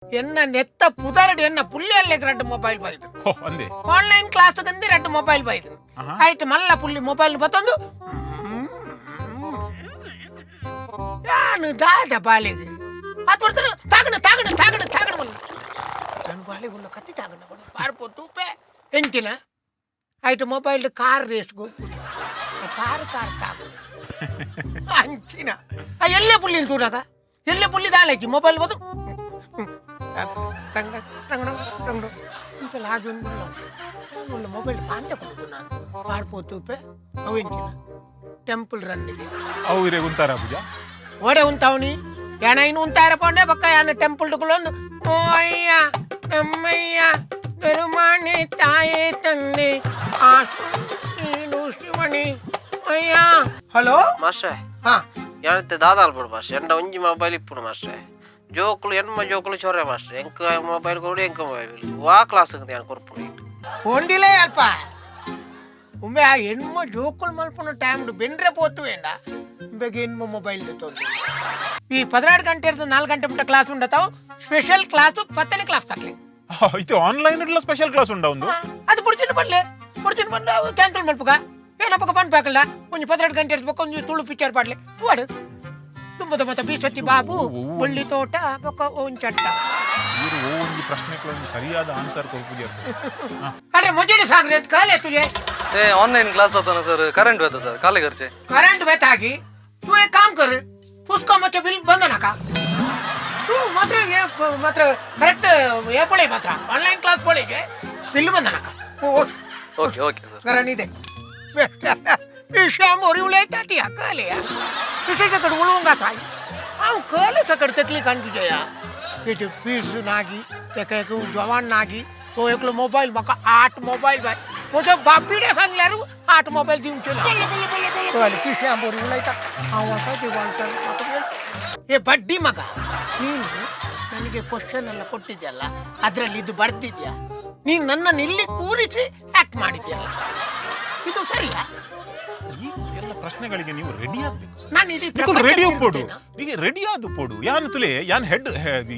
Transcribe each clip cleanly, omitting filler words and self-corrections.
ఎన్న నెత్త పుదరడు ఎన్న పుల్లియల్లకి red mobile పోయింది అంది ఆన్లైన్ క్లాస్ కంది రెడ్ మొబైల్ పోయింది అయితే మళ్ళా పుల్లి మొబైల్ పోతుంది ಯಾನು ದಾದ ಬಾಲಿಗೆ ಅದು ಬರ್ತಾನೆ ತಾಗಣ ತಾಗಣ ತಾಗಣ ತಾಗಣ ಬಲ್ಲ ನಾನು ಬಾಲಿಗೆ ಉಳ್ಳ ಕತ್ತಿ ತಾಗಣ ಬಣ್ಣ ಪಾಡ್ಪೋತು ಪೇ ಎಂಚಿನ ಆಯ್ತು ಮೊಬೈಲ್ ಕಾರ್ ರೇಸ್ ಹೋಗ್ಬಿಡಿ ಕಾರ್ ತಾಗಣ ಅಂಚಿನ ಎಲ್ಲೇ ಪುಲ್ಲಿನ ತೂರಾಗ ಎಲ್ಲೇ ಪುಲ್ಲಿ ದಾಳೈತಿ ಮೊಬೈಲ್ ಬೋದು ಟಂಗ ಟಂಗಡ ಟಂಗಡ ఇంకలా ఆగి ఉండాలి మొబైల్ పాంతకొల్లుతు ನಾನು పాడిపోతూ పే అవు ఎంచిన ಟೆಂಪಲ್ ರನ್ನಿಗೆ ಅವು ಇರೇ ಉಂತಾರ ಪೂಜ ಓಡೆ ಉಂತಾವನಿ ಯಾನ ಇನ್ನು ಉಂತಾರ ಪೊಂಡೆ ಬಕ್ಕ ಯಾನ ಟೆಂಪಲ್ ಡುಗಳೊಂದು ಓ ಅಯ್ಯ ನಮ್ಮಯ್ಯ ಧರ್ಮಾನೆ ತಾಯೇ ತಂದೆ ಆಸು ನೀನು ಶಿವನಿ ಅಯ್ಯ ಹಲೋ ಮಾಸ್ಟ್ರೆ ಹಾ ಯಾನತ್ತೆ ದಾದಾಲ್ ಬಿಡು ಮಾಸ್ಟ್ರೆ ಎಂಡ ಒಂಜಿ ಮೊಬೈಲ್ ಇಪ್ಪುಡು ಮಾಸ್ಟ್ರೆ ಜೋಕುಲು ಎನ್ಮ ಜೋಕುಲು ಚೊರೆ ಮಾಸ್ಟ್ರೆ ಎಂಕ ಮೊಬೈಲ್ ಕೊಡು ಎಂಕ ಮೊಬೈಲ್ ವಾ ಕ್ಲಾಸ್ ಯಾನ್ ಕೊರ್ಪುಡು ಒಂದಿಲೇ ಅಲ್ಪ ಉಮ್ಮೆ ಆ ಹೆಣ್ಮ ಜೋಕುಲ್ ಮಲ್ಪುನ ಟೈಮ್ ಬೆಂಡ್ರೆ ಪೋತು ಎಂಡ ಬೇಗ ಹೆಣ್ಮ ಮೊಬೈಲ್ ತೊಂದು ಈ 16 ಗಂಟೆ ಇರ್ತದೆ 4 ಗಂಟೆ ಮುಟ್ಟ ಕ್ಲಾಸ್ ఉండతావు ಸ್ಪೆಷಲ್ ಕ್ಲಾಸ್ 10ನೇ ಕ್ಲಾಸ್ ತಕ್ಲೆ ಇದು ಆನ್ಲೈನ್ ಇಟ್ಲ ಸ್ಪೆಷಲ್ ಕ್ಲಾಸ್ ಉಂಡ ಒಂದು ಅದು ಪುಡ್ಚಿನ ಬಂದ ಕ್ಯಾನ್ಸಲ್ ಮಲ್ಪುಗ ಏನಪ್ಪಕ ಪನ್ ಪ್ಯಾಕಲ್ಲ ಒಂದು 16 ಗಂಟೆ ಇರ್ತಬೇಕು ಒಂದು ತುಳು ಪಿಕ್ಚರ್ ಪಾಡ್ಲೆ ವಾಡು ತುಂಬದ ಮತ ಬೀಸತಿ ಬಾಬು ಒಳ್ಳಿ ತೋಟ ಬೊಕ್ಕ ಒಂಚಟ್ಟ ಇರು ಒಂದು ಪ್ರಶ್ನೆಗೆ ಒಂದು ಸರಿಯಾದ ಆನ್ಸರ್ ಕೊಡ್ಪುಜಿ ಸರ್ अरे मुझे नहीं साग रेत काले तुझे ए ऑनलाइन क्लास होता ना सर करंट होता सर काले घर से करंट बेतागी तू एक काम कर उसका मतलब बिल बंद ना का तू मात्र करेक्ट ये पड़े मात्र ऑनलाइन क्लास पड़े जे बिल बंद ना का ओके ओके सर करनी दे विषय मोरी उलेता थी काले यार किसी जगह उलूंगा था आओ काले सकड़ तकली कान की जया ये जो फीस नागी ते कह जवान नागी तो एक लो मोबाइल मका 8 मोबाइल भाई मुझे बापीडे सांगल्यारू 8 मोबाइल दिउन चला काले किसी मोरी उलेता आवासा दिवाल्टर ये बड्डी मಗ ನೀನು ನನಗೆ ಕ್ವೆಶ್ಚನ್ ಎಲ್ಲ ಕೊಟ್ಟಿದ್ಯಲ್ಲ ಅದರಲ್ಲಿ ಇದು ಬರ್ತಿದ್ಯಾ ನೀನು ನನ್ನನ್ನು ಇಲ್ಲಿ ಕೂರಿಸಿ ಆಕ್ಟ್ ಮಾಡಿದ್ಯಲ್ಲ ಇದು ಸರಿಯಾ ಈ ಎಲ್ಲ ಪ್ರಶ್ನೆಗಳಿಗೆ ನೀವು ರೆಡಿ ಆಗಬೇಕು ಸರ್ ನಾನು ಇದು ರೆಡಿ ಪೋಡು ಈಗ ರೆಡಿ ಆದು ಪೋಡು ಯಾನ್ ತುಲೆ ಯಾನ್ ಹೆಡ್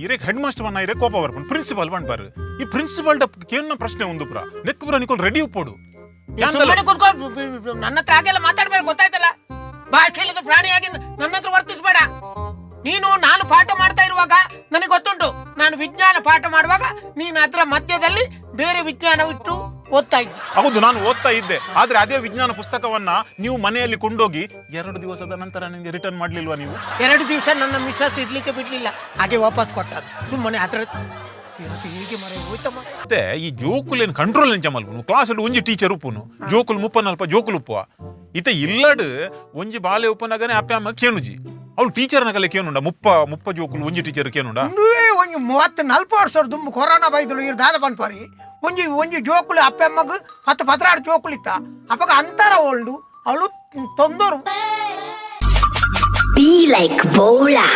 ಇರೇಕ್ ಹೆಡ್ ಮಾಸ್ಟರ್ ವನ್ನ ಇರೇಕ್ ಕೋಪ ಬರ್ಪನ್ ಪ್ರಿನ್ಸಿಪಲ್ ವನ್ ಬಾರು ಈ ಪ್ರಿನ್ಸಿಪಲ್ ದ ಕೇನ್ನ ಪ್ರಶ್ನೆ ಒಂದು ಪುರ ನೆಕ್ ಪುರ ನಿಕೋಲ್ ರೆಡಿ ಪೋಡು ಯಾನ್ ಕೂತ್ಕೊಂಡು ನನ್ನ ಹತ್ರ ಹಾಗೆಲ್ಲ ಮಾತಾಡಬೇಡ ಗೊತ್ತಾಯ್ತಲ್ಲ ಭಾಷೆಲಿದ ಪ್ರಾಣಿಯಾಗಿ ನನ್ನ ಹತ್ರ ವರ್ತಿಸಬೇಡ ನೀನು ನಾನು ಪಾಠ ಮಾಡ್ತಾ ಇರುವಾಗ ನನಗೆ ಗೊತ್ತುಂಟು ನಾನು ವಿಜ್ಞಾನ ಪಾಠ ಮಾಡುವಾಗ ನೀನು ಅದರ ಮಧ್ಯದಲ್ಲಿ ಬೇರೆ ವಿಜ್ಞಾನವಿಟ್ಟು ಓದ್ತಾ ಇದ್ದೆ ಹೌದು ನಾನು ಓದ್ತಾ ಇದ್ದೆ ಆದ್ರೆ ಅದೇ ವಿಜ್ಞಾನ ಪುಸ್ತಕವನ್ನ ನೀವು ಮನೆಯಲ್ಲಿ ಕೊಂಡೋಗಿ 2 ದಿವಸದ ನಂತರ ನನಗೆ ರಿಟರ್ನ್ ಮಾಡ್ಲಿಲ್ವಾ ನೀವು 2 ದಿವಸ ನನ್ನ ಮಿಸ್ಸಸ್ ಇಡ್ಲಿಕ್ಕೆ ಬಿಡ್ಲಿಲ್ಲ ಹಾಗೆ ವಾಪಸ್ ಕೊಟ್ಟ ಸುಮ್ಮನೆ ಅದರ ಹೀಗೆ ಮರೆ ಹೋಯ್ತ ಮತ್ತೆ ಈ ಜೋಕುಲೇನು ಕಂಟ್ರೋಲ್ ಎಂಚ ಮಲ್ಪುನು ಕ್ಲಾಸಲ್ಲಿ ಒಂಜಿ ಟೀಚರ್ ಉಪ್ಪುನು ಜೋಕುಲು ಮುಪ್ಪನಲ್ಪ ಜೋಕುಲು ಉಪ್ಪುವ ಇತ ಇಲ್ಲಡ್ ಒಂಜಿ ಬಾಲೆ ಉಪ್ಪನಗನೆ ಅಪ್ಪ ಅಮ್ಮ ಕೇನುಜಿ ಅವಳು ಟೀಚರ್ನ ಕಲೆ ಕೇನುಂಡ ಮುಪ್ಪ ಜೋಕುಲು ಒಂಜಿ ಟೀಚರ್ ಕೇನುಂಡ ಒಂಜಿ 30-40 ವರ್ಷ ದುಂಬು ಕೊರೋನಾ ಬೈದಳು ಇರ್ ದಾದ ಪನ್ಪಾರಿ ಒಂಜಿ ಜೋಕುಲು ಅಪ್ಪ ಅಮ್ಮಗ 10-16 ಜೋಕುಲು ಇತ್ತ ಅಪ್ಪಗ ಅಂತರ ಓಲ್ಡು ಅವಳು ತೊಂದರು Belikebolar.